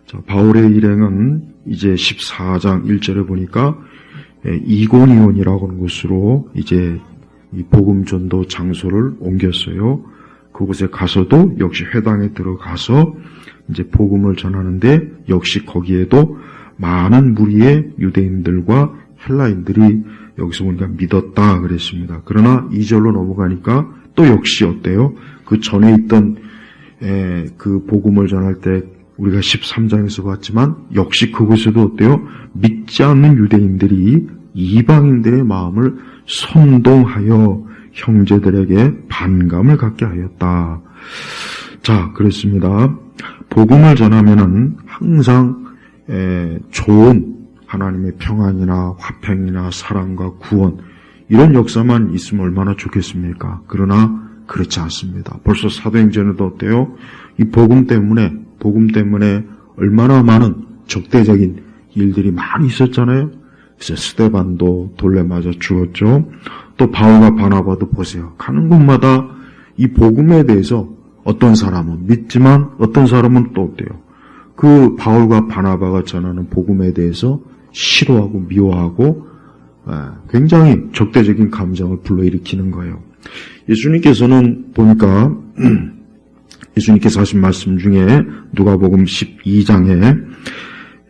자, 바울의 일행은 이제 14장 1절에 보니까 이고니온이라고 하는 곳으로 이제 이 복음 전도 장소를 옮겼어요. 그곳에 가서도 역시 회당에 들어가서 이제 복음을 전하는데 역시 거기에도 많은 무리의 유대인들과 헬라인들이 여기서 보니까 믿었다 그랬습니다. 그러나 2절로 넘어가니까 또 역시 어때요? 그 전에 있던 그 복음을 전할 때 우리가 13장에서 봤지만 역시 그곳에도 어때요? 믿지 않는 유대인들이 이방인들의 마음을 선동하여 형제들에게 반감을 갖게 하였다. 자, 그렇습니다. 복음을 전하면은 항상 좋은 하나님의 평안이나 화평이나 사랑과 구원 이런 역사만 있으면 얼마나 좋겠습니까? 그러나 그렇지 않습니다. 벌써 사도행전에도 어때요? 이 복음 때문에 얼마나 많은 적대적인 일들이 많이 있었잖아요. 그래서 스데반도 돌에 맞아 죽었죠. 또 바울과 바나바도 보세요. 가는 곳마다 이 복음에 대해서 어떤 사람은 믿지만 어떤 사람은 또 어때요? 그 바울과 바나바가 전하는 복음에 대해서 싫어하고 미워하고 굉장히 적대적인 감정을 불러일으키는 거예요. 예수님께서는 보니까 예수님께서 하신 말씀 중에 누가복음 12장에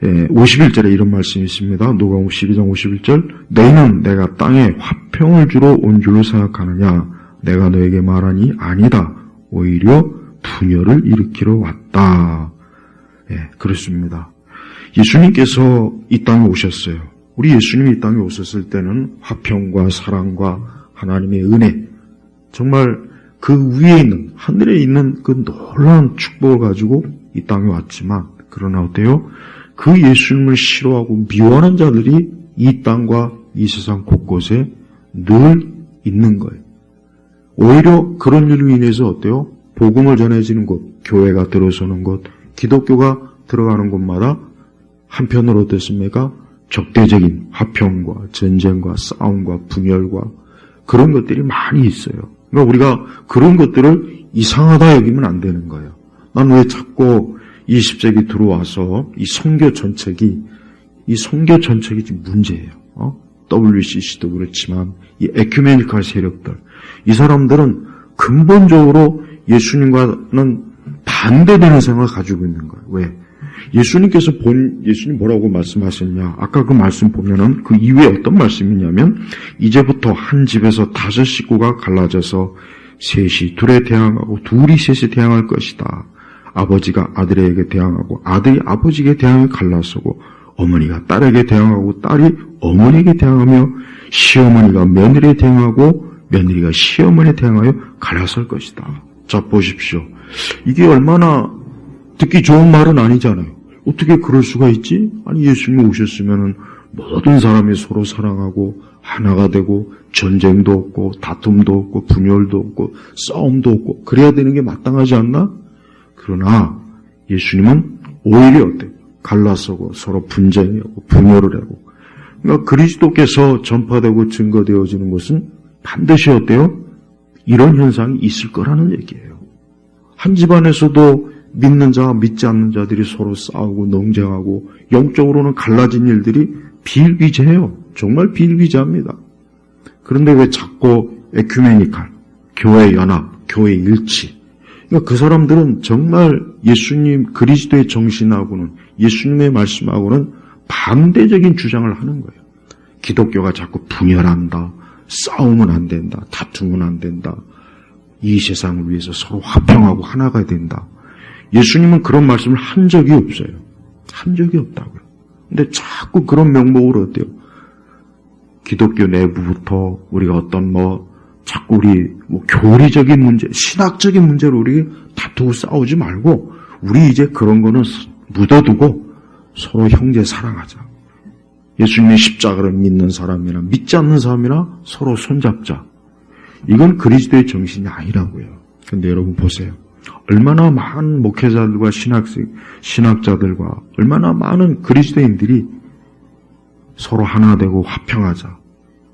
51절에 이런 말씀이 있습니다. 누가복음 12장 51절 너희는 내가 땅에 화평을 주러 온 줄로 생각하느냐 내가 너에게 말하니 아니다. 오히려 분열을 일으키러 왔다. 그렇습니다. 예수님께서 이 땅에 오셨어요. 우리 예수님이 이 땅에 오셨을 때는 화평과 사랑과 하나님의 은혜 정말 그 위에 있는 하늘에 있는 그 놀라운 축복을 가지고 이 땅에 왔지만 그러나 어때요? 그 예수님을 싫어하고 미워하는 자들이 이 땅과 이 세상 곳곳에 늘 있는 거예요. 오히려 그런 일로 인해서 어때요? 복음을 전해지는 곳, 교회가 들어서는 곳, 기독교가 들어가는 곳마다 한편으로 어떻습니까? 적대적인 화평과 전쟁과 싸움과 분열과 그런 것들이 많이 있어요. 그러니까 우리가 그런 것들을 이상하다 여기면 안 되는 거예요. 난 왜 자꾸 20세기 들어와서 이 선교 전책이 지금 문제예요. WCC도 그렇지만 이 에큐메니컬 세력들 이 사람들은 근본적으로 예수님과는 반대되는 생각을 가지고 있는 거예요. 왜? 예수님 뭐라고 말씀하셨냐? 아까 그 말씀 보면은 그 이후에 어떤 말씀이냐면 이제부터 한 집에서 5 식구가 갈라져서 셋이 둘에 대항하고 둘이 셋에 대항할 것이다. 아버지가 아들에게 대항하고 아들이 아버지에게 대항해 갈라서고 어머니가 딸에게 대항하고 딸이 어머니에게 대항하며 시어머니가 며느리에 대항하고 며느리가 시어머니에 대항하여 갈라설 것이다. 자, 보십시오. 이게 얼마나 듣기 좋은 말은 아니잖아요. 어떻게 그럴 수가 있지? 아니, 예수님이 오셨으면은 모든 사람이 서로 사랑하고 하나가 되고 전쟁도 없고 다툼도 없고 분열도 없고 싸움도 없고 그래야 되는 게 마땅하지 않나? 그러나 예수님은 오히려 어때요? 갈라서고 서로 분쟁하고 분열을 하고 그러니까 그리스도께서 전파되고 증거되어지는 것은 반드시 어때요? 이런 현상이 있을 거라는 얘기예요. 한 집안에서도 믿는 자와 믿지 않는 자들이 서로 싸우고 논쟁하고 영적으로는 갈라진 일들이 비일비재해요. 정말 비일비재합니다. 그런데 왜 자꾸 에큐메니칼, 교회 연합, 교회 일치 그러니까 그 사람들은 정말 예수님 그리스도의 정신하고는 예수님의 말씀하고는 반대적인 주장을 하는 거예요. 기독교가 자꾸 분열한다. 싸우면 안 된다. 다투면 안 된다. 이 세상을 위해서 서로 화평하고 하나가 된다. 예수님은 그런 말씀을 한 적이 없어요. 한 적이 없다고요. 근데 자꾸 그런 명목으로 어때요? 기독교 내부부터 우리가 어떤 자꾸 우리 교리적인 문제, 신학적인 문제로 우리 다투고 싸우지 말고 우리 이제 그런 거는 묻어두고 서로 형제 사랑하자. 예수님의 십자가를 믿는 사람이나 믿지 않는 사람이나 서로 손잡자. 이건 그리스도의 정신이 아니라고요. 근데 여러분 보세요. 얼마나 많은 목회자들과 신학자들과 얼마나 많은 그리스도인들이 서로 하나 되고 화평하자.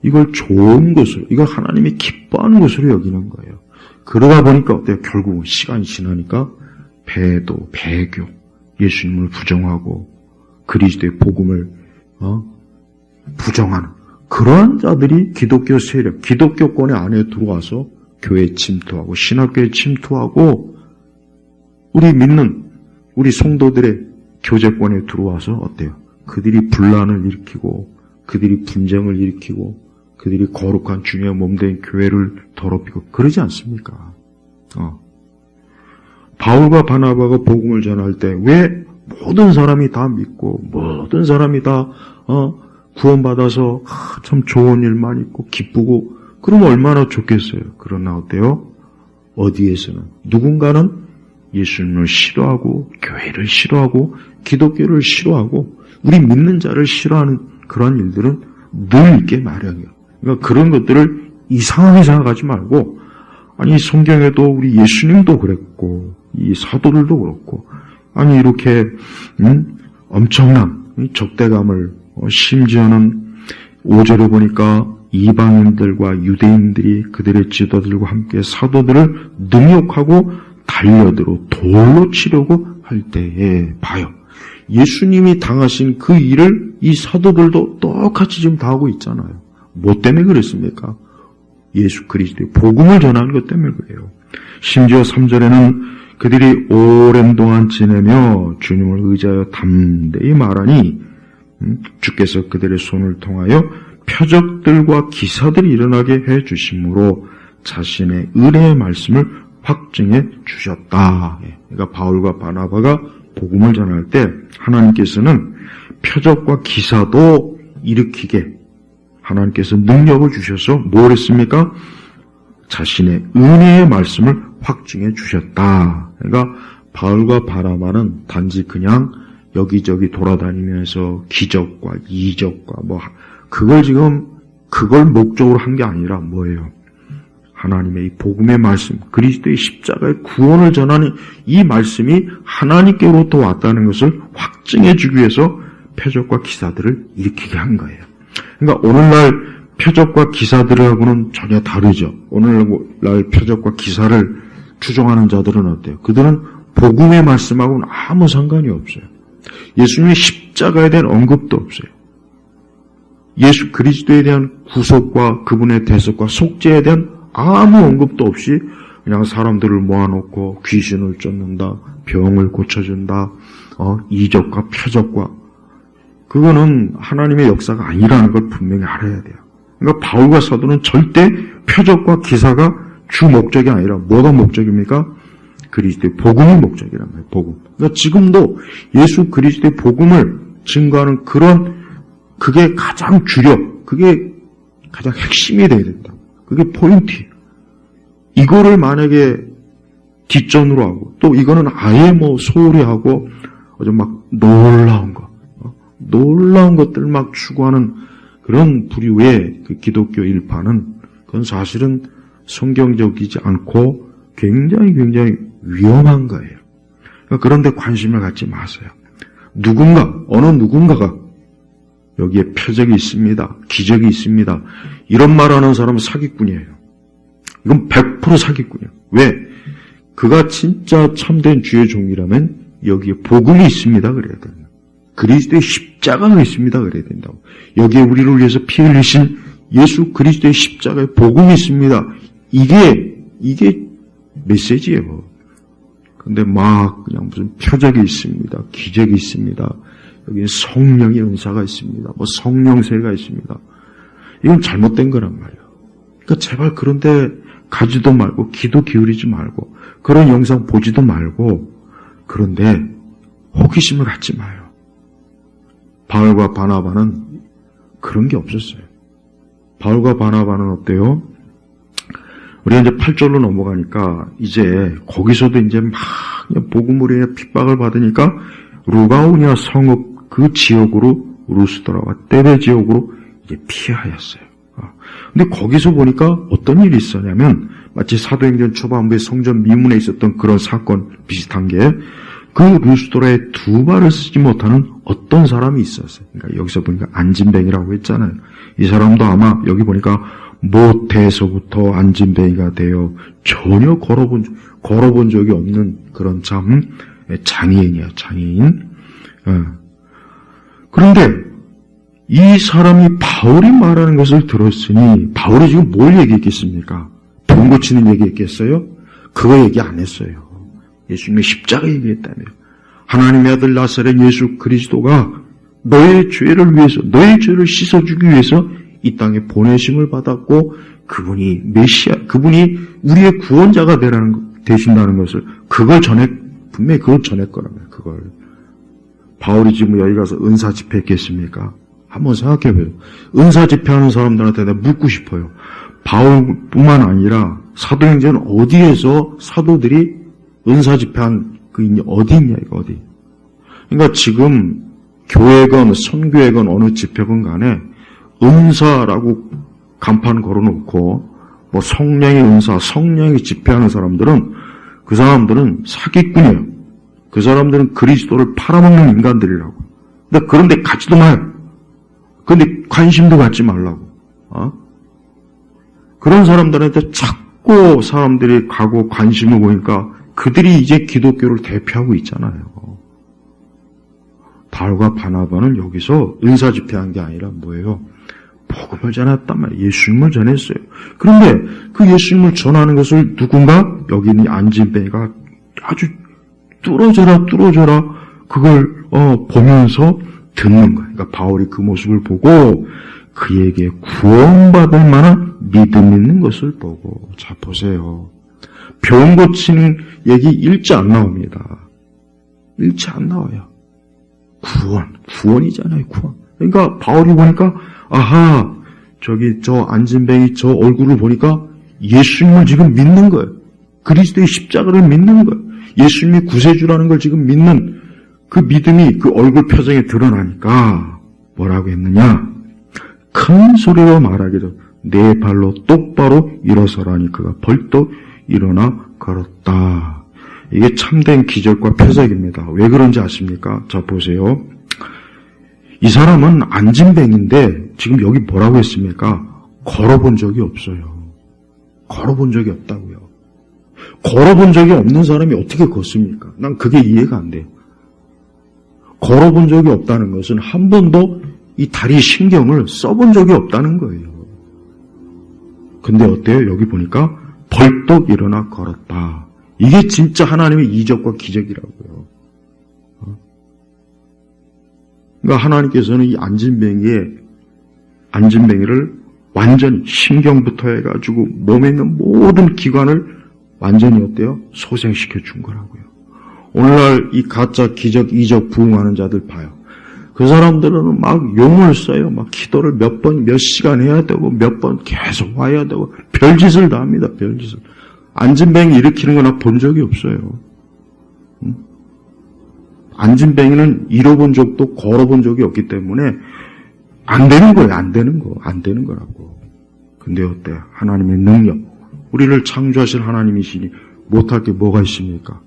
이걸 좋은 것으로, 이걸 하나님이 기뻐하는 것으로 여기는 거예요. 그러다 보니까 어때요? 결국은 시간이 지나니까 배도, 배교, 예수님을 부정하고 그리스도의 복음을 부정하는 그러한 자들이 기독교 세력, 기독교권의 안에 들어와서 교회에 침투하고 신학교에 침투하고 우리 믿는 우리 성도들의 교제권에 들어와서 어때요? 그들이 분란을 일으키고 그들이 분쟁을 일으키고 그들이 거룩한 주님의 몸된 교회를 더럽히고 그러지 않습니까? 바울과 바나바가 복음을 전할 때 왜 모든 사람이 다 믿고 모든 사람이 다 구원받아서 참 좋은 일만 있고 기쁘고 그러면 얼마나 좋겠어요. 그러나 어때요? 어디에서는 누군가는 예수님을 싫어하고 교회를 싫어하고 기독교를 싫어하고 우리 믿는 자를 싫어하는 그런 일들은 늘 있게 마련이에요. 그러니까 그런 것들을 이상하게 생각하지 말고 아니 성경에도 우리 예수님도 그랬고 이 사도들도 그렇고 아니 이렇게 엄청난 적대감을 심지어는 5절에 보니까 이방인들과 유대인들이 그들의 지도들과 함께 사도들을 능욕하고 달려들어 돌로 치려고 할 때에 봐요. 예수님이 당하신 그 일을 이 사도들도 똑같이 지금 다 하고 있잖아요. 뭐 때문에 그랬습니까? 예수 그리스도의 복음을 전하는 것 때문에 그래요. 심지어 3절에는 그들이 오랜 동안 지내며 주님을 의지하여 담대히 말하니 주께서 그들의 손을 통하여 표적들과 기사들이 일어나게 해 주심으로 자신의 은혜의 말씀을 확증해 주셨다. 그러니까 바울과 바나바가 복음을 전할 때 하나님께서는 표적과 기사도 일으키게 하나님께서 능력을 주셔서 뭘 했습니까? 자신의 은혜의 말씀을 확증해 주셨다. 그러니까 바울과 바나바는 단지 그냥 여기저기 돌아다니면서 기적과 이적과 그걸 목적으로 한 게 아니라 뭐예요? 하나님의 이 복음의 말씀, 그리스도의 십자가의 구원을 전하는 이 말씀이 하나님께로부터 왔다는 것을 확증해 주기 위해서 표적과 기사들을 일으키게 한 거예요. 그러니까 오늘날 표적과 기사들하고는 전혀 다르죠. 오늘날 표적과 기사를 추종하는 자들은 어때요? 그들은 복음의 말씀하고는 아무 상관이 없어요. 예수님의 십자가에 대한 언급도 없어요. 예수 그리스도에 대한 구속과 그분의 대속과 속죄에 대한 아무 언급도 없이 그냥 사람들을 모아놓고 귀신을 쫓는다, 병을 고쳐준다, 이적과 표적과 그거는 하나님의 역사가 아니라는 걸 분명히 알아야 돼요. 그러니까 바울과 사도는 절대 표적과 기사가 주 목적이 아니라 뭐가 목적입니까? 그리스도의 복음이 목적이란 말이에요. 복음. 그러니까 지금도 예수 그리스도의 복음을 증거하는 그게 가장 주력, 그게 가장 핵심이 돼야 된다. 그게 포인트예요. 이거를 만약에 뒷전으로 하고 또 이거는 아예 소홀히 하고 아주 막 놀라운 것들 막 추구하는 그런 부류의 그 기독교 일파는 그건 사실은 성경적이지 않고 굉장히 위험한 거예요. 그런데 관심을 갖지 마세요. 어느 누군가가 여기에 표적이 있습니다. 기적이 있습니다. 이런 말하는 사람은 사기꾼이에요. 이건 100% 사기꾼이에요. 왜? 그가 진짜 참된 주의 종이라면 여기에 복음이 있습니다. 그래야 됩니다. 그리스도의 십자가가 있습니다. 그래야 된다고. 여기에 우리를 위해서 피 흘리신 예수 그리스도의 십자가의 복음이 있습니다. 이게 메시지예요. 근데 그냥 무슨 표적이 있습니다. 기적이 있습니다. 여기에 성령의 은사가 있습니다. 성령세가 있습니다. 이건 잘못된 거란 말이에요. 그러니까 제발 그런데 가지도 말고 기도 기울이지 말고 그런 영상 보지도 말고 그런데 호기심을 갖지 마요. 바울과 바나바는 그런 게 없었어요. 바울과 바나바는 어때요? 우리가 이제 8절로 넘어가니까 이제 거기서도 이제 막 복음으로 인해 핍박을 받으니까 루가오니아 성읍 그 지역으로 루스드라와 데베 지역으로 이제 피하였어요. 근데 거기서 보니까 어떤 일이 있었냐면 마치 사도행전 초반부에 성전 미문에 있었던 그런 사건 비슷한 게 그 루스드라에 두 발을 쓰지 못하는 어떤 사람이 있었어요. 그러니까 여기서 보니까 안진뱅이라고 했잖아요. 이 사람도 아마 여기 보니까 모태에서부터 안진뱅이가 되어 전혀 걸어본 적이 없는 그런 참 장애인이야, 장애인. 그런데 이 사람이 바울이 말하는 것을 들었으니 바울이 지금 뭘 얘기했겠습니까? 돈 고치는 얘기했겠어요? 그거 얘기 안 했어요. 예수님의 십자가 얘기했다며. 하나님의 아들 나사렛 예수 그리스도가 너의 죄를 위해서, 너의 죄를 씻어주기 위해서 이 땅에 보내심을 받았고 그분이 메시아, 그분이 우리의 구원자가 되신다는 것을 분명히 그걸 전했거라며. 그걸 바울이 지금 여기 가서 은사 집회했겠습니까? 한번 생각해봐요. 은사 집회하는 사람들한테 내가 묻고 싶어요. 바울뿐만 아니라 사도행전 어디에서 사도들이 은사 집회한 어디 있냐, 이거 어디. 그러니까 지금 교회건 선교회건 어느 집회건 간에 은사라고 간판 걸어놓고 뭐 성령의 은사, 성령의 집회하는 사람들은 그 사람들은 사기꾼이에요. 그 사람들은 그리스도를 팔아먹는 인간들이라고. 근데 그런데 가지도 마요. 그런데 관심도 갖지 말라고. 그런 사람들한테 자꾸 사람들이 가고 관심을 보니까 그들이 이제 기독교를 대표하고 있잖아요. 바울과 바나바는 여기서 은사 집회한 게 아니라 뭐예요? 복음을 전했단 말이에요. 예수님을 전했어요. 그런데 그 예수님을 전하는 것을 누군가 여기 있는 안진뱅이가 아주 뚫어져라 그걸 보면서 듣는 거예요. 그러니까 바울이 그 모습을 보고 그에게 구원받을 만한 믿음 있는 것을 보고, 자 보세요. 병 고치는 얘기 일체 안 나옵니다. 일체 안 나와요. 구원이잖아요, 구원. 그러니까 바울이 보니까 아하, 저 안진뱅이 저 얼굴을 보니까 예수님을 지금 믿는 거예요. 그리스도의 십자가를 믿는 거예요. 예수님이 구세주라는 걸 지금 믿는 그 믿음이 그 얼굴 표정에 드러나니까 뭐라고 했느냐? 큰 소리로 말하기를 내 발로 똑바로 일어서라니 그가 벌떡 일어나 걸었다. 이게 참된 기적과 표적입니다. 왜 그런지 아십니까? 자 보세요. 이 사람은 안진뱅인데 지금 여기 뭐라고 했습니까? 걸어본 적이 없어요. 걸어본 적이 없다고요. 걸어본 적이 없는 사람이 어떻게 걷습니까? 난 그게 이해가 안 돼요. 걸어본 적이 없다는 것은 한 번도 이 다리 신경을 써본 적이 없다는 거예요. 근데 어때요? 여기 보니까 벌떡 일어나 걸었다. 이게 진짜 하나님의 이적과 기적이라고요. 그러니까 하나님께서는 이 안진뱅이를 완전히 신경부터 해가지고 몸에 있는 모든 기관을 완전히 어때요? 소생시켜 준 거라고요. 오늘날 이 가짜 기적, 이적 부흥하는 자들 봐요. 그 사람들은 막 용을 써요. 막 기도를 몇 시간 해야 되고, 몇 번 계속 와야 되고, 별짓을 다 합니다, 별짓을. 안진뱅이 일으키는 거나 본 적이 없어요. 안진뱅이는 잃어본 적도 걸어본 적이 없기 때문에 안 되는 거예요, 안 되는 거라고. 근데 어때? 하나님의 능력. 우리를 창조하신 하나님이시니 못할 게 뭐가 있습니까?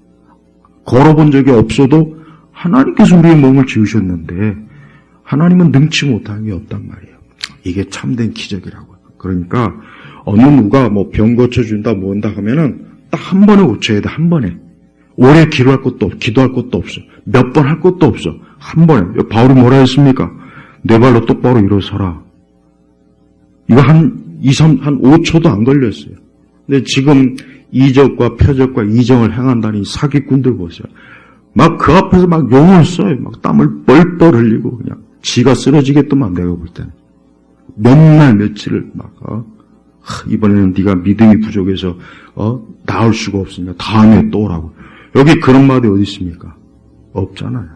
걸어본 적이 없어도 하나님께서 우리의 몸을 지으셨는데 하나님은 능치 못한 게 없단 말이에요. 이게 참된 기적이라고요. 그러니까 어느 누가 뭐 병 고쳐준다 뭐한다 하면은 딱 한 번에 고쳐야 돼. 한 번에. 오래 기도할 것도 없어. 몇 번 할 것도 없어. 한 번에. 바울이 뭐라 했습니까? 내 발로 똑바로 일어서라. 이거 한 5초도 안 걸렸어요. 근데 지금 이적과 표적과 이정을 행한다니 사기꾼들 보세요. 막 그 앞에서 막 용을 써요. 막 땀을 뻘뻘 흘리고 그냥 지가 쓰러지겠더만 내가 볼 때는. 몇 날 며칠을 막 이번에는 네가 믿음이 부족해서 나을 수가 없으니까 다음에 또 오라고. 여기 그런 말이 어디 있습니까? 없잖아요.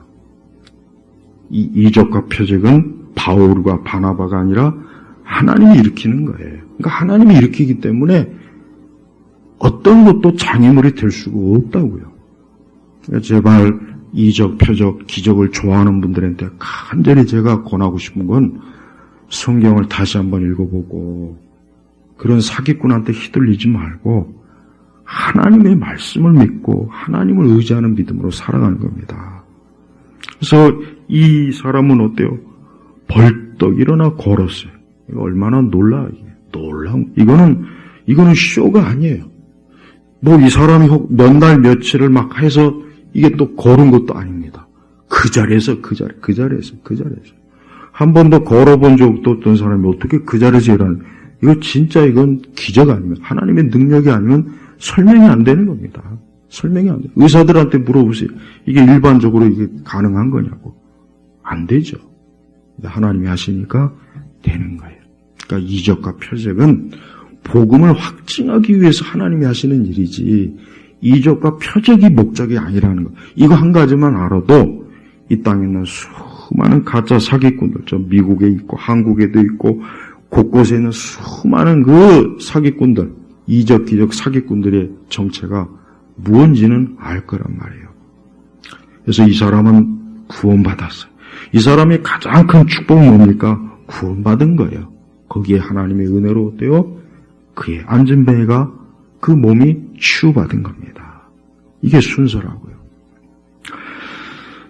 이 이적과 표적은 바울과 바나바가 아니라 하나님이 일으키는 거예요. 그러니까 하나님이 일으키기 때문에 어떤 것도 장애물이 될 수가 없다고요. 그러니까 제발 이적, 표적, 기적을 좋아하는 분들한테 간절히 제가 권하고 싶은 건 성경을 다시 한번 읽어보고 그런 사기꾼한테 휘둘리지 말고 하나님의 말씀을 믿고 하나님을 의지하는 믿음으로 살아가는 겁니다. 그래서 이 사람은 어때요? 벌떡 일어나 걸었어요. 이거 얼마나 놀라운, 이거는 쇼가 아니에요. 뭐 이 사람이 몇 날 며칠을 막 해서 이게 또 걸은 것도 아닙니다. 그 자리에서. 한 번도 걸어본 적도 없던 사람이 어떻게 그 자리에서 일하는, 이건 기적 아니면, 하나님의 능력이 아니면 설명이 안 되는 겁니다. 설명이 안 돼요. 의사들한테 물어보세요. 이게 일반적으로 이게 가능한 거냐고. 안 되죠. 하나님이 하시니까 되는 거예요. 그러니까 이적과 표적은 복음을 확증하기 위해서 하나님이 하시는 일이지, 이적과 표적이 목적이 아니라는 거. 이거 한 가지만 알아도 이 땅에 있는 수많은 가짜 사기꾼들, 저 미국에 있고 한국에도 있고 곳곳에 있는 수많은 그 사기꾼들, 이적 기적 사기꾼들의 정체가 무언지는 알 거란 말이에요. 그래서 이 사람은 구원받았어요. 이 사람의 가장 큰 축복은 뭡니까? 구원받은 거예요. 거기에 하나님의 은혜로 어때요? 그의 안전뱅이가 그 몸이 치유받은 겁니다. 이게 순서라고요.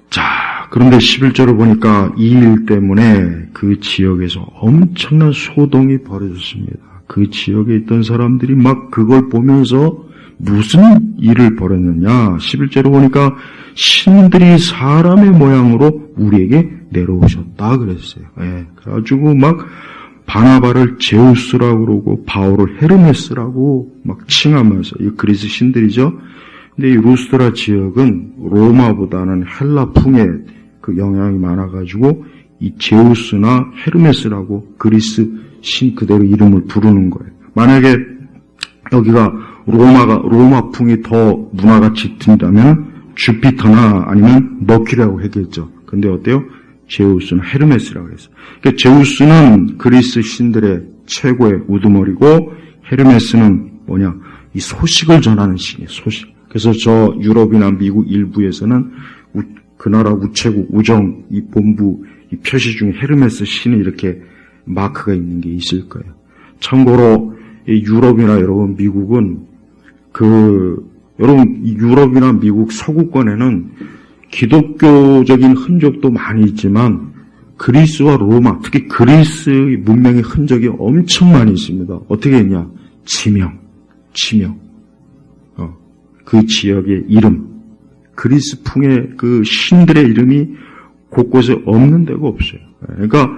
자, 그런데 11절을 보니까 이 일 때문에 그 지역에서 엄청난 소동이 벌어졌습니다. 그 지역에 있던 사람들이 막 그걸 보면서 무슨 일을 벌였느냐. 11절을 보니까 신들이 사람의 모양으로 우리에게 내려오셨다 그랬어요. 예, 그래가지고 막 바나바를 제우스라고 그러고 바울을 헤르메스라고 막 칭하면서, 이 그리스 신들이죠. 근데 이 루스드라 지역은 로마보다는 헬라풍의 그 영향이 많아가지고 이 제우스나 헤르메스라고 그리스 신 그대로 이름을 부르는 거예요. 만약에 여기가 로마풍이 더 문화가 짙은다면 주피터나 아니면 머큐리라고 했겠죠. 근데 어때요? 제우스는 헤르메스라고 했어요. 그러니까 제우스는 그리스 신들의 최고의 우두머리고 헤르메스는 뭐냐? 이 소식을 전하는 신이에요. 소식. 그래서 저 유럽이나 미국 일부에서는 그 나라 우체국 우정 이 본부 이 표시 중에 헤르메스 신이 이렇게 마크가 있는 게 있을 거예요. 참고로 이 유럽이나 여러분 미국은 여러분 유럽이나 미국 서구권에는 기독교적인 흔적도 많이 있지만 그리스와 로마, 특히 그리스 문명의 흔적이 엄청 많이 있습니다. 어떻게 했냐? 지명. 그 지역의 이름, 그리스풍의 그 신들의 이름이 곳곳에 없는 데가 없어요. 그러니까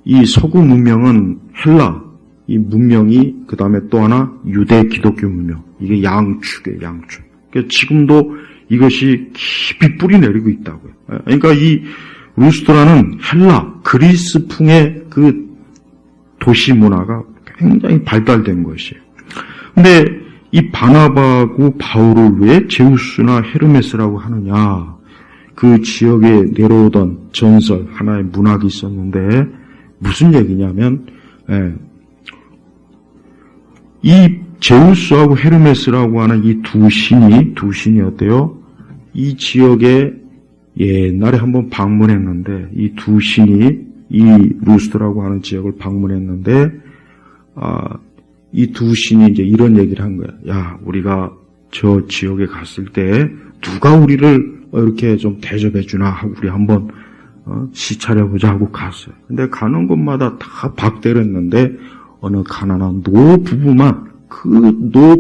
이 서구 문명은 헬라, 이 문명이 그 다음에 또 하나 유대 기독교 문명, 이게 양축이에요, 양축. 그러니까 지금도 이것이 깊이 뿌리 내리고 있다고요. 그러니까 이 루스드라는 헬라, 그리스풍의 그 도시 문화가 굉장히 발달된 것이에요. 근데 이 바나바하고 바울을 왜 제우스나 헤르메스라고 하느냐? 그 지역에 내려오던 전설, 하나의 문학이 있었는데 무슨 얘기냐면 이 제우스하고 헤르메스라고 하는 이 두 신이 어때요? 이 지역에 옛날에 한번 방문했는데 이 두 신이 이 루스드라고 하는 지역을 방문했는데 이 두 신이 이제 이런 얘기를 한 거야. 야, 우리가 저 지역에 갔을 때 누가 우리를 이렇게 좀 대접해 주나 하고 우리 한번 시차려보자 하고 갔어요. 근데 가는 곳마다 다 박대렸는데 어느 가난한 노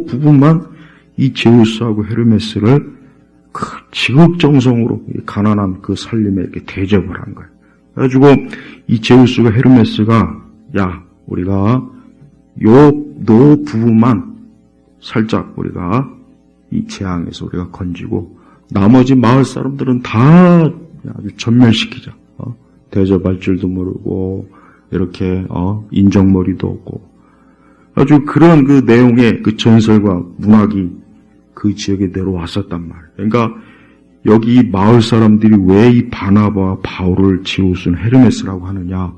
부부만 이 제우스하고 헤르메스를 그 지극정성으로 가난한 그 살림에 이렇게 대접을 한 거예요. 그래가지고 이 제우스가 헤르메스가 야, 우리가 노 부부만 살짝 우리가 이 재앙에서 우리가 건지고 나머지 마을 사람들은 다 아주 전멸시키자. 대접할 줄도 모르고 이렇게 인정머리도 없고 아주 그런 그 내용의 그 전설과 문학이 그 지역에 내려왔었단 말이에요. 그러니까 여기 마을 사람들이 왜 이 바나바와 바울을 제우스는 헤르메스라고 하느냐?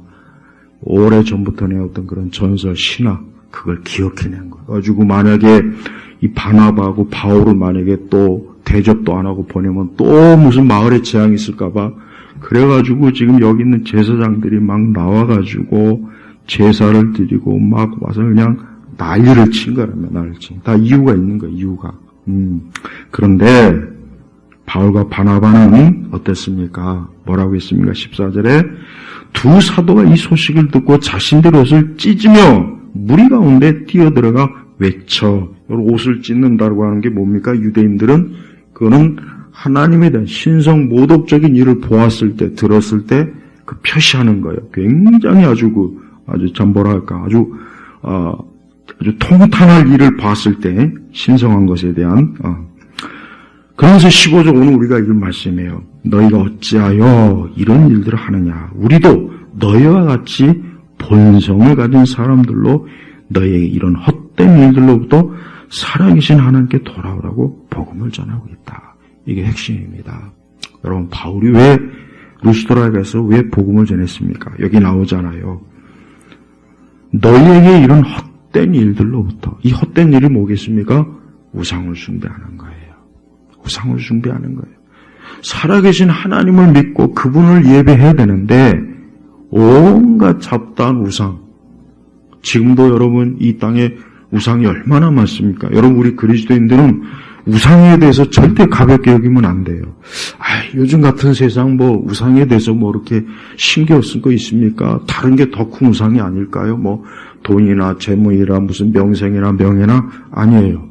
오래전부터 내었던 그런 전설 신화 그걸 기억해낸 거예요. 가지고 만약에 이 바나바하고 바울을 만약에 또 대접도 안 하고 보내면 또 무슨 마을에 재앙이 있을까봐 그래가지고 지금 여기 있는 제사장들이 막 나와가지고 제사를 드리고 막 와서 그냥 난리를 친 거라며 난리를 친. 다 이유가 있는 거예요. 이유가. 그런데 바울과 바나바는 어땠습니까? 뭐라고 했습니까? 14절에 두 사도가 이 소식을 듣고 자신들의 옷을 찢으며 무리 가운데 뛰어들어가 외쳐. 옷을 찢는다고 하는 게 뭡니까? 유대인들은 그거는 하나님에 대한 신성 모독적인 일을 보았을 때, 들었을 때 그 표시하는 거예요. 굉장히 아주 참 뭐랄까 아주 통탄할 일을 봤을 때 신성한 것에 대한 그래서 15절 오늘 우리가 읽은 말씀이에요. 너희가 어찌하여 이런 일들을 하느냐. 우리도 너희와 같이 본성을 가진 사람들로 너희에게 이런 헛된 일들로부터 살아계신 하나님께 돌아오라고 복음을 전하고 있다. 이게 핵심입니다. 여러분 바울이 왜 루스드라에 가서 왜 복음을 전했습니까? 여기 나오잖아요. 너희에게 이런 헛된 일들로부터 이 헛된 일이 뭐겠습니까? 우상을 숭배하는 거예요. 우상을 숭배하는 거예요. 살아계신 하나님을 믿고 그분을 예배해야 되는데 온갖 잡다한 우상. 지금도 여러분 이 땅에 우상이 얼마나 많습니까? 여러분 우리 그리스도인들은 우상에 대해서 절대 가볍게 여기면 안 돼요. 요즘 같은 세상 우상에 대해서 이렇게 신경 쓸 거 있습니까? 다른 게 더 큰 우상이 아닐까요? 돈이나 재물이나 무슨 명성이나 명예나 아니에요.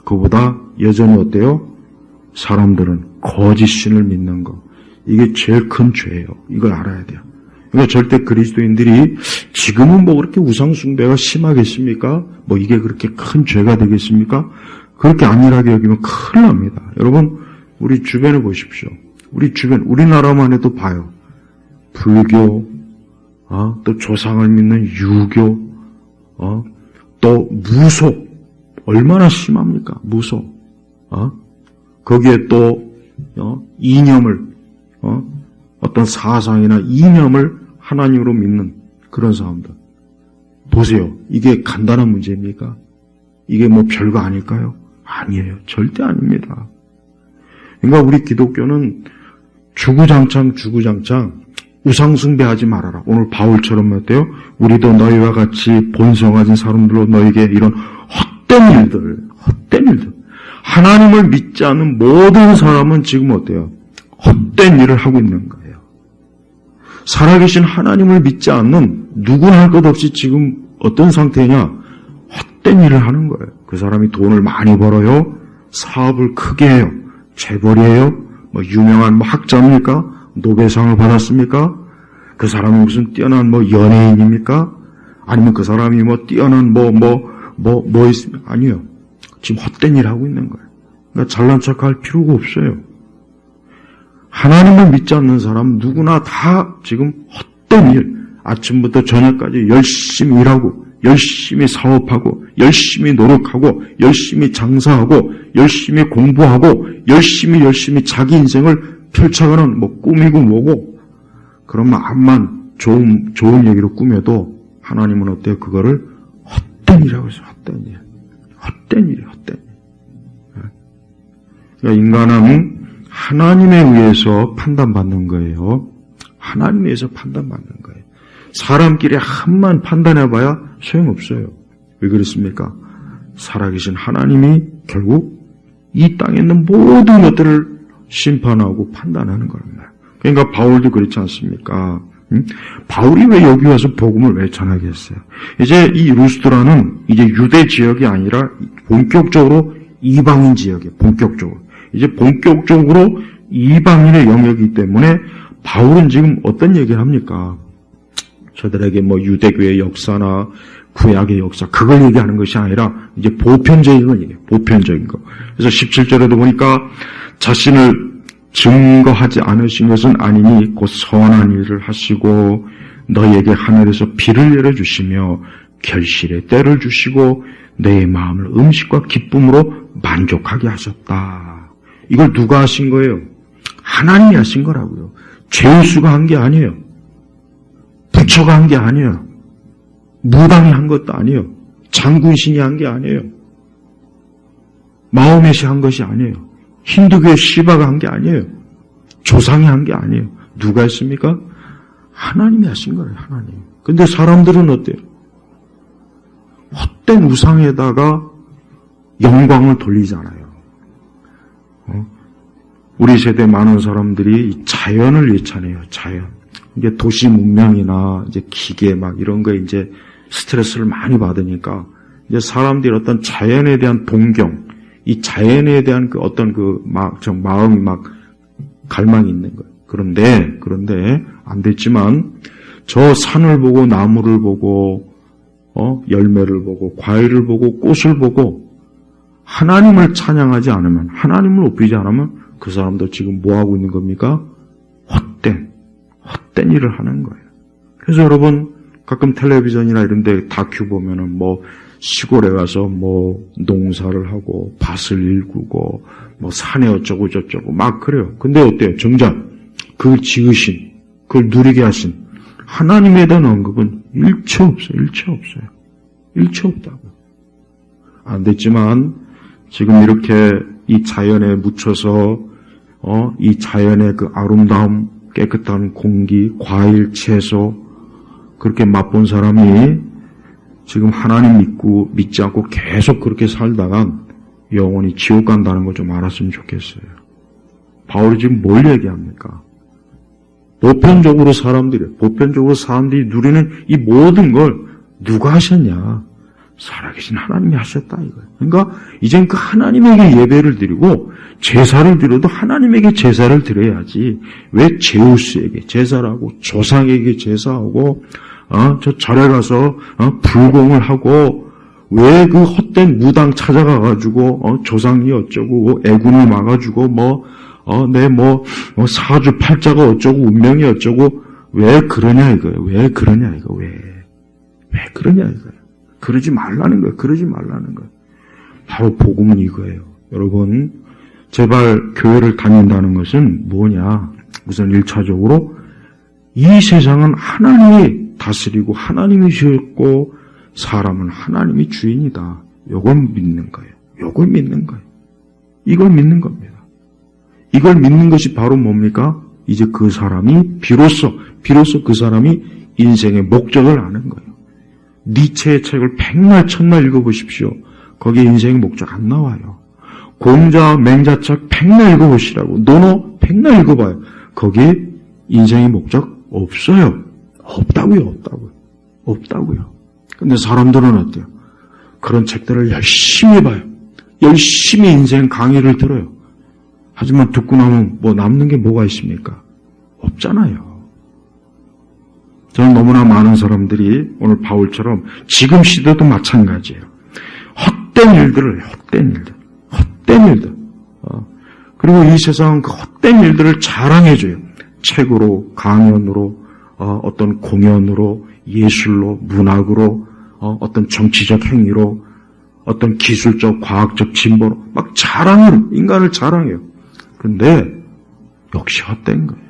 그보다 여전히 어때요? 사람들은 거짓 신을 믿는 거. 이게 제일 큰 죄예요. 이걸 알아야 돼요. 그러니까 절대 그리스도인들이 지금은 그렇게 우상 숭배가 심하겠습니까? 이게 그렇게 큰 죄가 되겠습니까? 그렇게 안일하게 여기면 큰일 납니다. 여러분, 우리 주변에 보십시오. 우리 주변, 우리나라만 해도 봐요. 불교, 또 조상을 믿는 유교, 또 무속. 얼마나 심합니까? 무속. 거기에 또, 이념을, 어떤 사상이나 이념을 하나님으로 믿는 그런 사람들. 보세요. 이게 간단한 문제입니까? 이게 별거 아닐까요? 아니에요. 절대 아닙니다. 그러니까 우리 기독교는 주구장창 우상숭배하지 말아라. 오늘 바울처럼 어때요? 우리도 너희와 같이 본성 가진 사람들로 너에게 이런 헛된 일들. 하나님을 믿지 않는 모든 사람은 지금 어때요? 헛된 일을 하고 있는 거예요. 살아계신 하나님을 믿지 않는 누구나 할 것 없이 지금 어떤 상태냐? 헛된 일을 하는 거예요. 그 사람이 돈을 많이 벌어요. 사업을 크게 해요. 재벌이에요. 유명한 학자입니까? 노벨상을 받았습니까? 그 사람이 무슨 뛰어난 연예인입니까? 아니면 그 사람이 뛰어난 있습니까? 아니요. 지금 헛된 일 하고 있는 거예요. 그러니까 잘난 척할 필요가 없어요. 하나님을 믿지 않는 사람 누구나 다 지금 헛된 일, 아침부터 저녁까지 열심히 일하고 열심히 사업하고 열심히 노력하고 열심히 장사하고 열심히 공부하고 열심히 자기 인생을 펼쳐가는 꿈이고 뭐고 그러면 암만 좋은 얘기로 꾸며도 하나님은 어때요? 그거를 헛된 일이라고 해서 헛된 일이에요. 그러니까 인간은 하나님에 의해서 판단받는 거예요. 하나님에 의해서 판단받는 거예요. 사람끼리 한만 판단해봐야 소용없어요. 왜 그렇습니까? 살아계신 하나님이 결국 이 땅에 있는 모든 것들을 심판하고 판단하는 겁니다. 그러니까 바울도 그렇지 않습니까? 바울이 왜 여기 와서 복음을 왜 전하겠어요? 이제 이 루스드라는 이제 유대 지역이 아니라 본격적으로 이방인 지역이에요. 이제 본격적으로 이방인의 영역이기 때문에 바울은 지금 어떤 얘기를 합니까? 저들에게 유대교의 역사나 구약의 역사 그걸 얘기하는 것이 아니라 이제 보편적인 걸 얘기해요. 보편적인 거. 그래서 17절에도 보니까 자신을 증거하지 않으신 것은 아니니 곧 선한 일을 하시고 너희에게 하늘에서 비를 내려주시며 결실의 때를 주시고 내 마음을 음식과 기쁨으로 만족하게 하셨다. 이걸 누가 하신 거예요? 하나님이 하신 거라고요. 죄수가 한 게 아니에요. 부처가 한 게 아니에요. 무당이 한 것도 아니에요. 장군신이 한 게 아니에요. 마호멧이 한 것이 아니에요. 힌두교의 시바가 한 게 아니에요. 조상이 한 게 아니에요. 누가 했습니까? 하나님이 하신 거예요. 하나님. 근데 사람들은 어때요? 헛된 우상에다가 영광을 돌리잖아요. 우리 세대 많은 사람들이 자연을 예찬해요. 자연. 이게 도시 문명이나 이제 기계 이런 거에 이제 스트레스를 많이 받으니까 이제 사람들이 어떤 자연에 대한 동경, 이 자연에 대한 그 어떤 마음이 막 갈망이 있는 거예요. 그런데 안 됐지만 저 산을 보고 나무를 보고 열매를 보고 과일을 보고 꽃을 보고 하나님을 찬양하지 않으면, 하나님을 높이지 않으면 그 사람도 지금 뭐 하고 있는 겁니까? 헛된 일을 하는 거예요. 그래서 여러분 가끔 텔레비전이나 이런 데 다큐 보면은 뭐 시골에 가서 뭐 농사를 하고 밭을 일구고 뭐 산에 어쩌고 저쩌고 막 그래요. 근데 어때요? 정작 그걸 지으신, 그걸 누리게 하신 하나님에 대한 언급은 일체 없어요. 일체 없다고. 안 됐지만 지금 이렇게 이 자연에 묻혀서 이 자연의 그 아름다움, 깨끗한 공기, 과일, 채소 그렇게 맛본 사람이 지금 하나님 믿지 않고 계속 그렇게 살다간 영원히 지옥 간다는 걸 좀 알았으면 좋겠어요. 바울이 지금 뭘 얘기합니까? 보편적으로 사람들이 누리는 이 모든 걸 누가 하셨냐? 살아계신 하나님이 하셨다 이거예요. 그러니까 이젠 그 하나님에게 예배를 드리고 제사를 드려도 하나님에게 제사를 드려야지. 왜 제우스에게 제사를 하고 조상에게 제사하고 저 절에 가서 불공을 하고 왜 그 헛된 무당 찾아가가지고 조상이 어쩌고 애군을 막아주고 내 사주 팔자가 어쩌고 운명이 어쩌고 왜 그러냐 이거예요. 왜 그러냐 이거예요. 그러지 말라는 거예요. 바로 복음은 이거예요. 여러분, 제발 교회를 다닌다는 것은 뭐냐? 우선 1차적으로 이 세상은 하나님이 다스리고 하나님이 주셨고 사람은 하나님이 주인이다. 이걸 믿는 거예요. 이걸 믿는 겁니다. 이걸 믿는 것이 바로 뭡니까? 이제 그 사람이 비로소 그 사람이 인생의 목적을 아는 거예요. 니체의 책을 백날 천날 읽어보십시오. 거기에 인생의 목적 안 나와요. 공자와 맹자책 백날 읽어보시라고. 논어 백날 읽어봐요. 거기에 인생의 목적 없어요. 없다고요. 근데 사람들은 어때요? 그런 책들을 열심히 봐요. 열심히 인생 강의를 들어요. 하지만 듣고 나면 남는 게 뭐가 있습니까? 없잖아요. 저는 너무나 많은 사람들이 오늘 바울처럼 지금 시대도 마찬가지예요. 헛된 일들. 그리고 이 세상은 그 헛된 일들을 자랑해줘요. 책으로, 강연으로, 어떤 공연으로, 예술로, 문학으로, 어떤 정치적 행위로, 어떤 기술적, 과학적 진보로 막 인간을 자랑해요. 그런데 역시 헛된 거예요.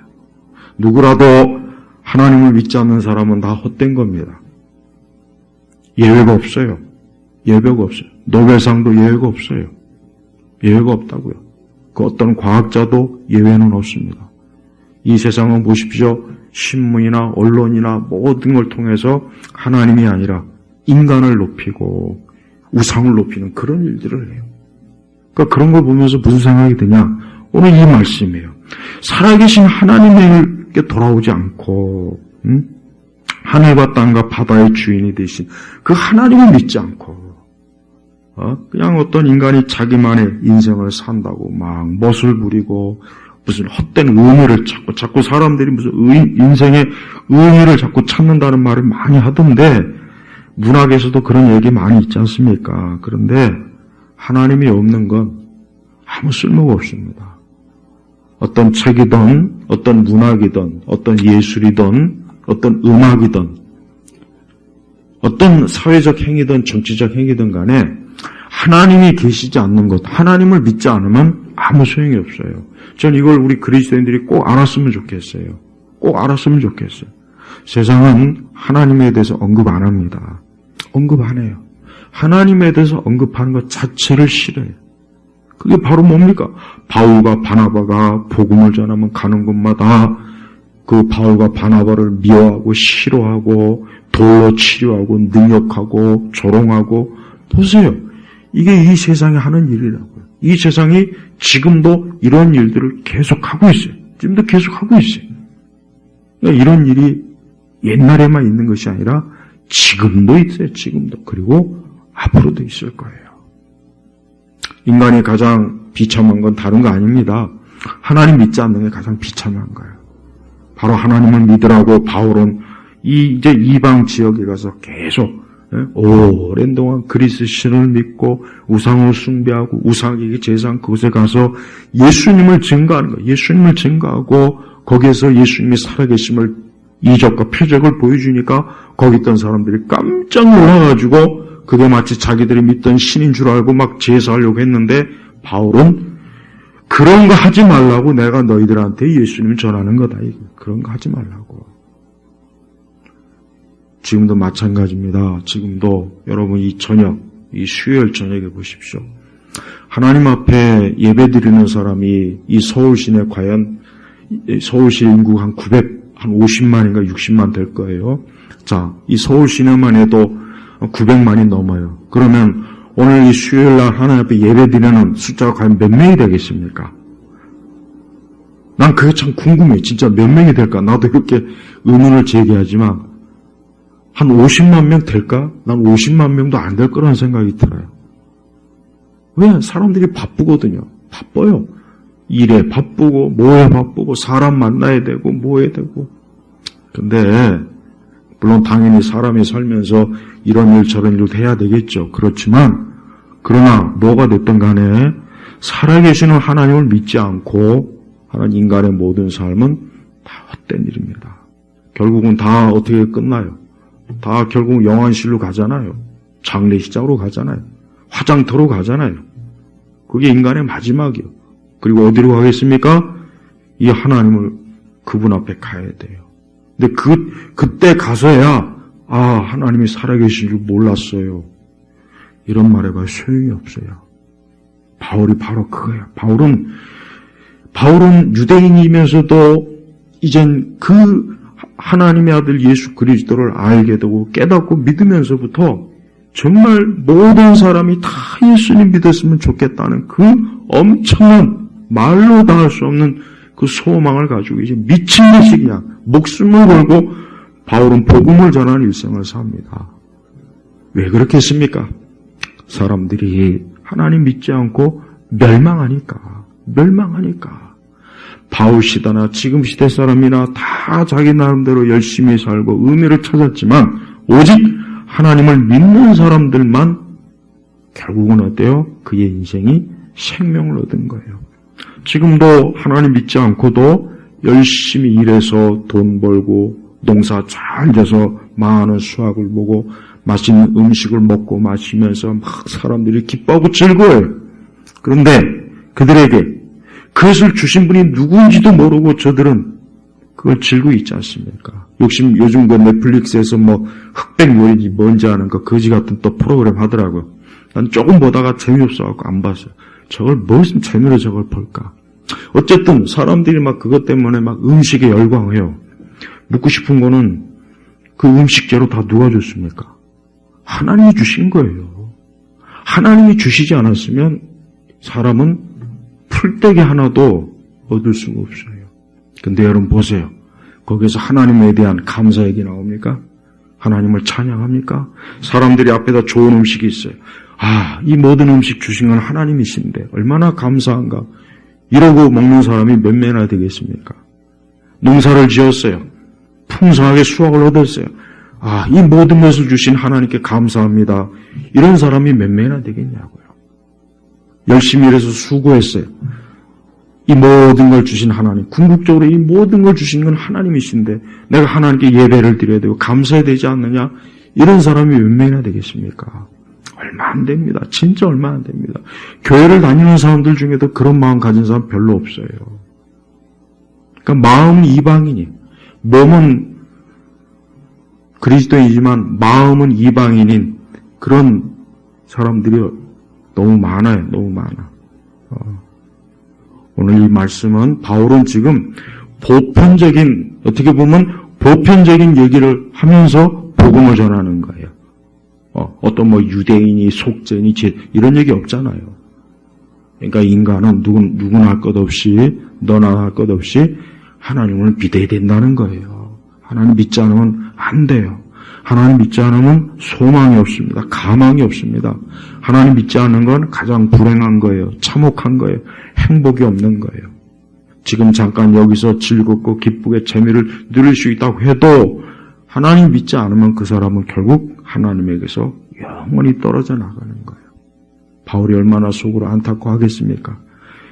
누구라도 하나님을 믿지 않는 사람은 다 헛된 겁니다. 예외가 없어요. 노벨상도 예외가 없어요. 예외가 없다고요. 그 어떤 과학자도 예외는 없습니다. 이 세상은 보십시오. 신문이나 언론이나 모든 걸 통해서 하나님이 아니라 인간을 높이고 우상을 높이는 그런 일들을 해요. 그러니까 그런 걸 보면서 무슨 생각이 드냐? 오늘 이 말씀이에요. 살아계신 하나님에게 돌아오지 않고 하늘과 땅과 바다의 주인이 되신 그 하나님을 믿지 않고 그냥 어떤 인간이 자기만의 인생을 산다고 막 멋을 부리고 무슨 헛된 의미를 자꾸 사람들이 무슨 인생의 의미를 자꾸 찾는다는 말을 많이 하던데 문학에서도 그런 얘기 많이 있지 않습니까? 그런데 하나님이 없는 건 아무 쓸모가 없습니다. 어떤 책이든 어떤 문학이든 어떤 예술이든 어떤 음악이든 어떤 사회적 행위든 정치적 행위든 간에 하나님이 계시지 않는 것, 하나님을 믿지 않으면 아무 소용이 없어요. 전 이걸 우리 그리스도인들이 꼭 알았으면 좋겠어요. 세상은 하나님에 대해서 언급 안 합니다. 언급 안 해요. 하나님에 대해서 언급하는 것 자체를 싫어해요. 그게 바로 뭡니까? 바울과 바나바가 복음을 전하면 가는 곳마다 그 바울과 바나바를 미워하고 싫어하고 돌로 치료하고 능욕하고 조롱하고 보세요. 이게 이 세상이 하는 일이라고요. 이 세상이 지금도 이런 일들을 계속하고 있어요. 지금도 계속하고 있어요. 그러니까 이런 일이 옛날에만 있는 것이 아니라 지금도 있어요. 지금도. 그리고 앞으로도 있을 거예요. 인간이 가장 비참한 건 다른 거 아닙니다. 하나님 믿지 않는 게 가장 비참한 거예요. 바로 하나님을 믿으라고 바울은 이제 이방 지역에 가서 계속 오랜 동안 그리스 신을 믿고 우상을 숭배하고 우상에게 제사한 그곳에 가서 예수님을 증거하는 거예요. 예수님을 증거하고 거기에서 예수님이 살아계심을 이적과 표적을 보여주니까 거기 있던 사람들이 깜짝 놀라가지고 그게 마치 자기들이 믿던 신인 줄 알고 막 제사하려고 했는데 바울은 그런 거 하지 말라고 내가 너희들한테 예수님을 전하는 거다. 그런 거 하지 말라고. 지금도 마찬가지입니다. 지금도 여러분 이 저녁, 이 수요일 저녁에 보십시오. 하나님 앞에 예배 드리는 사람이 이 서울 시내 과연 서울시 인구 한 50만인가 60만 될 거예요. 자, 이 서울 시내만 해도 900만이 넘어요. 그러면 오늘 이 수요일 날 하나님 앞에 예배 드리는 숫자가 과연 몇 명이 되겠습니까? 난 그게 참 궁금해. 진짜 몇 명이 될까? 나도 이렇게 의문을 제기하지만 한 50만 명 될까? 난 50만 명도 안 될 거라는 생각이 들어요. 왜? 사람들이 바쁘거든요. 바빠요. 일에 바쁘고 뭐에 바쁘고 사람 만나야 되고 뭐해야 되고. 근데 물론 당연히 사람이 살면서 이런 일 저런 일도 해야 되겠죠. 그렇지만 그러나 뭐가 됐든 간에 살아계시는 하나님을 믿지 않고 하는 인간의 모든 삶은 다 헛된 일입니다. 결국은 다 어떻게 끝나요? 다 결국 영안실로 가잖아요. 장례식장으로 가잖아요. 화장터로 가잖아요. 그게 인간의 마지막이요. 그리고 어디로 가겠습니까? 이 하나님을 그분 앞에 가야 돼요. 근데 그때 가서야 하나님이 살아계신 줄 몰랐어요. 이런 말해봐 소용이 없어요. 바울이 바로 그거예요. 바울은 유대인이면서도 이젠 그 하나님의 아들 예수 그리스도를 알게 되고 깨닫고 믿으면서부터 정말 모든 사람이 다 예수님 믿었으면 좋겠다는 그 엄청난 말로 다 할 수 없는 그 소망을 가지고 이제 미친 듯이 그냥 목숨을 걸고 바울은 복음을 전하는 일생을 삽니다. 왜 그렇겠습니까? 사람들이 하나님 믿지 않고 멸망하니까. 바울 시대나 지금 시대 사람이나 다 자기 나름대로 열심히 살고 의미를 찾았지만 오직 하나님을 믿는 사람들만 결국은 어때요? 그의 인생이 생명을 얻은 거예요. 지금도 하나님 믿지 않고도 열심히 일해서 돈 벌고 농사 잘 져서 많은 수확을 보고 맛있는 음식을 먹고 마시면서 막 사람들이 기뻐하고 즐거워요. 그런데 그들에게 그것을 주신 분이 누구인지도 모르고 저들은 그걸 즐기고 있지 않습니까? 요즘 그 넷플릭스에서 뭐 흑백 요리인지 뭔지 아는 거 거지 같은 또 프로그램 하더라고요. 난 조금 보다가 재미없어갖고 안 봤어요. 저걸 뭐 있으면 재미로 저걸 볼까? 어쨌든 사람들이 막 그것 때문에 막 음식에 열광해요. 묻고 싶은 거는 그 음식재료 다 누가 줬습니까? 하나님이 주신 거예요. 하나님이 주시지 않았으면 사람은 풀떼기 하나도 얻을 수가 없어요. 근데 여러분 보세요. 거기서 하나님에 대한 감사 얘기 나옵니까? 하나님을 찬양합니까? 사람들이 앞에다 좋은 음식이 있어요. 이 모든 음식 주신 건 하나님이신데 얼마나 감사한가. 이러고 먹는 사람이 몇 명이나 되겠습니까? 농사를 지었어요. 풍성하게 수확을 얻었어요. 이 모든 것을 주신 하나님께 감사합니다. 이런 사람이 몇 명이나 되겠냐고요. 열심히 일해서 수고했어요. 이 모든 걸 주신 하나님, 궁극적으로 이 모든 걸 주신 건 하나님이신데 내가 하나님께 예배를 드려야 되고 감사해야 되지 않느냐? 이런 사람이 몇 명이나 되겠습니까? 얼마 안 됩니다. 진짜 얼마 안 됩니다. 교회를 다니는 사람들 중에도 그런 마음 가진 사람 별로 없어요. 그러니까 마음은 이방인이, 몸은 그리스도인이지만 마음은 이방인인 그런 사람들이 너무 많아요. 너무 많아. 오늘 이 말씀은 바울은 지금 어떻게 보면 보편적인 얘기를 하면서 복음을 전하는 거예요. 어떤 유대인이 속죄니 이런 얘기 없잖아요. 그러니까 인간은 누구나 할 것 없이 너나 할 것 없이 하나님을 믿어야 된다는 거예요. 하나님 믿지 않으면 안 돼요. 하나님 믿지 않으면 소망이 없습니다. 가망이 없습니다. 하나님 믿지 않는 건 가장 불행한 거예요. 참혹한 거예요. 행복이 없는 거예요. 지금 잠깐 여기서 즐겁고 기쁘게 재미를 누릴 수 있다고 해도 하나님 믿지 않으면 그 사람은 결국 하나님에게서 영원히 떨어져 나가는 거예요. 바울이 얼마나 속으로 안타까워하겠습니까?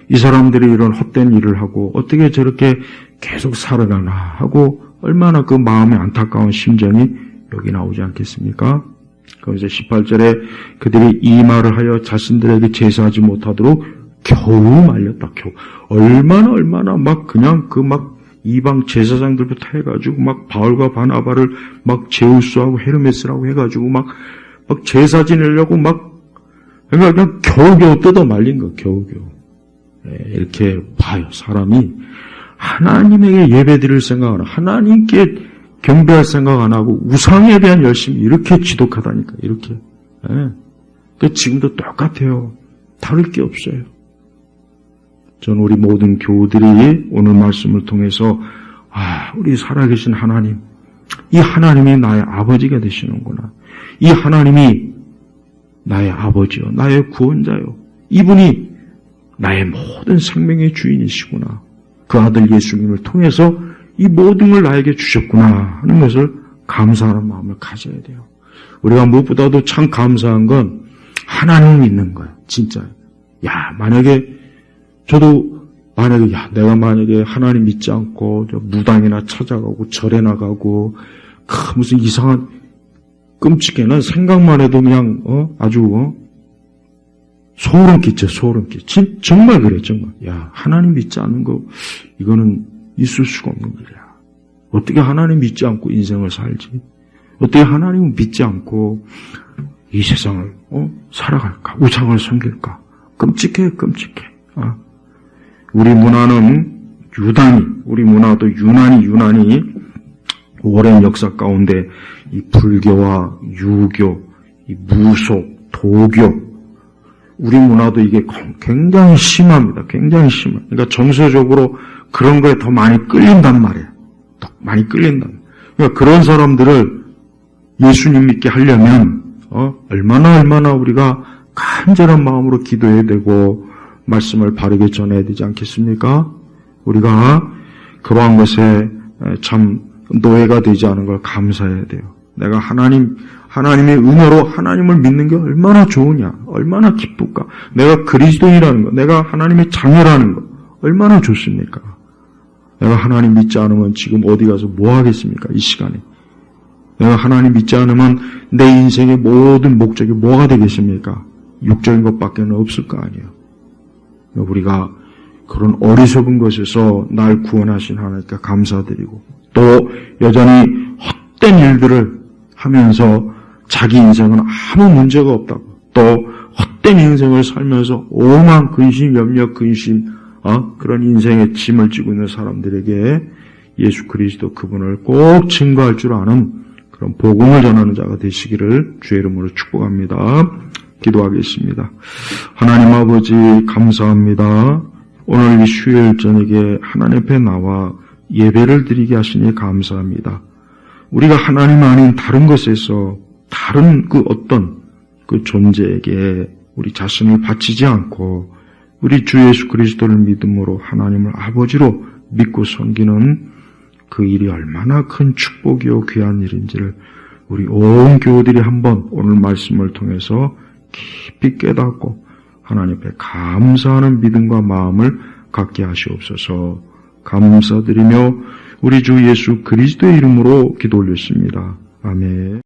이 사람들이 이런 헛된 일을 하고 어떻게 저렇게 계속 살아가나 하고 얼마나 그 마음에 안타까운 심정이 여기 나오지 않겠습니까? 그래서 18절에 그들이 이 말을 하여 자신들에게 제사하지 못하도록 겨우 말렸다. 겨우. 얼마나 막 그냥 그 막 이방 제사장들부터 해가지고 막 바울과 바나바를 막 제우스하고 헤르메스라고 해가지고 막 제사 지내려고 그러니까 그냥 겨우겨우 뜯어 말린 거, 겨우겨우. 이렇게 봐요. 사람이 하나님에게 예배드릴 생각 안 하고 하나님께 경배할 생각 안 하고 우상에 대한 열심이 이렇게 지독하다니까. 이렇게. 지금도 똑같아요. 다를 게 없어요. 저는 우리 모든 교우들이 오늘 말씀을 통해서 우리 살아계신 하나님, 이 하나님이 나의 아버지가 되시는구나. 이 하나님이 나의 아버지요, 나의 구원자요. 이분이 나의 모든 생명의 주인이시구나. 그 아들 예수님을 통해서 이 모든 걸 나에게 주셨구나 하는 것을 감사하는 마음을 가져야 돼요. 우리가 무엇보다도 참 감사한 건 하나님을 믿는 거예요. 진짜요. 내가 만약에 하나님 믿지 않고 무당이나 찾아가고 절에 나가고 무슨 이상한 끔찍해. 난 생각만 해도 그냥 아주 소름 끼쳐. 정말 그래. 정말. 하나님 믿지 않는 거 이거는 있을 수가 없는 일이야. 어떻게 하나님 믿지 않고 인생을 살지? 어떻게 하나님을 믿지 않고 이 세상을 살아갈까? 우상을 섬길까? 끔찍해. 우리 문화도 유난히 오랜 역사 가운데 이 불교와 유교, 이 무속, 도교, 우리 문화도 이게 굉장히 심합니다. 굉장히 심해요. 그러니까 정서적으로 그런 거에 더 많이 끌린단 말이에요. 더 많이 끌린단. 그러니까 그런 사람들을 예수님 믿게 하려면 얼마나 우리가 간절한 마음으로 기도해야 되고 말씀을 바르게 전해야 되지 않겠습니까? 우리가 그러한 것에 참 노예가 되지 않은 걸 감사해야 돼요. 내가 하나님의 은혜로 하나님을 믿는 게 얼마나 좋으냐, 얼마나 기쁠까. 내가 그리스도인이라는 거, 내가 하나님의 자녀라는 거 얼마나 좋습니까? 내가 하나님 믿지 않으면 지금 어디 가서 뭐 하겠습니까? 이 시간에. 내가 하나님 믿지 않으면 내 인생의 모든 목적이 뭐가 되겠습니까? 육적인 것밖에 없을 거 아니에요. 우리가 그런 어리석은 것에서 날 구원하신 하나님께 감사드리고 또 여전히 헛된 일들을 하면서 자기 인생은 아무 문제가 없다고 또 헛된 인생을 살면서 오만 근심, 염려, 근심 그런 인생의 짐을 지고 있는 사람들에게 예수 그리스도 그분을 꼭 증거할 줄 아는 그런 복음을 전하는 자가 되시기를 주의 이름으로 축복합니다. 기도하겠습니다. 하나님 아버지 감사합니다. 오늘 이 수요일 저녁에 하나님 앞에 나와 예배를 드리게 하시니 감사합니다. 우리가 하나님 아닌 다른 것에서 다른 그 어떤 그 존재에게 우리 자신을 바치지 않고 우리 주 예수 그리스도를 믿음으로 하나님을 아버지로 믿고 섬기는 그 일이 얼마나 큰 축복이요 귀한 일인지를 우리 온 교우들이 한번 오늘 말씀을 통해서 깊이 깨닫고 하나님 앞에 감사하는 믿음과 마음을 갖게 하시옵소서. 감사드리며 우리 주 예수 그리스도의 이름으로 기도 올렸습니다. 아멘.